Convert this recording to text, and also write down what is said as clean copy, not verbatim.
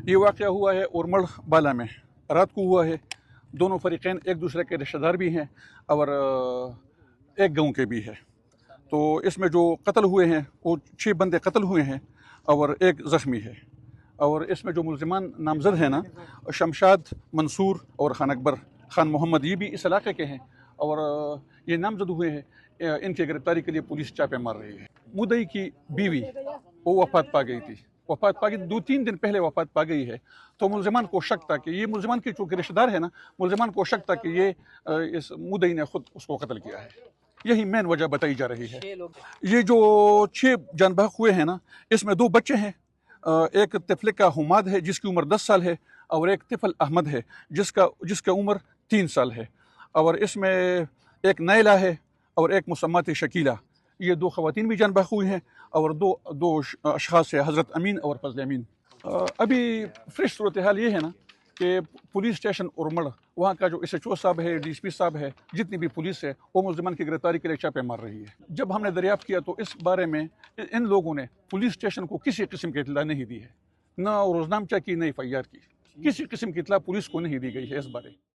ये वाक़या हुआ है उरमड़ बाला में, रात को हुआ है। दोनों फरीक़ैन एक दूसरे के रिश्तेदार भी हैं और एक गांव के भी हैं। तो इसमें जो कत्ल हुए हैं वो 6 बंदे कत्ल हुए हैं और एक ज़ख्मी है। और इसमें जो मुल्ज़िमान नामज़द हैं ना, शमशाद, मंसूर और खान अकबर खान मोहम्मद, ये भी इस इलाके के हैं और ये नामज़द हुए हैं। इनकी गिरफ्तारी के लिए पुलिस छापे मार रही है। मुद्दई की बीवी वो वफ़ात पा गई थी, वफ़ात पा गई 2-3 दिन पहले वफ़ात पा गई है। तो मुल्ज़िमान को शक था कि ये मुल्ज़िमान के चूँकि रिश्तेदार है ना, मुल्ज़िमान को शक था कि ये इस मुद्दई ने खुद उसको कत्ल किया है। यही मेन वजह बताई जा रही है। ये जो 6 जान बहक हुए हैं ना, इसमें 2 बच्चे हैं। एक तिफल का हुमाद है जिसकी उम्र 10 साल है और एक तिफल अहमद है जिसका उम्र 3 साल है। और इसमें एक नैला है और एक मुसम्मत शकीला। ये 2 ख़वातीन भी जान बहक हुई हैं और दो अशख़ास है, हज़रत अमीन और फज़ल अमीन। अभी फ्रेश सूरत हाल ये है ना कि पुलिस स्टेशन उरमड़, वहाँ का जो SHO साहब है, DSP साहब है, जितनी भी पुलिस है वो मुल्ज़िमान की गिरफ्तारी के लिए छापे मार रही है। जब हमने दरियाफ्त किया तो इस बारे में इन लोगों ने पुलिस स्टेशन को किसी किस्म की इत्तला नहीं दी है, न रोज़नामचा की, न FIR की। किसी किस्म की इत्तला पुलिस को नहीं दी गई है इस बारे।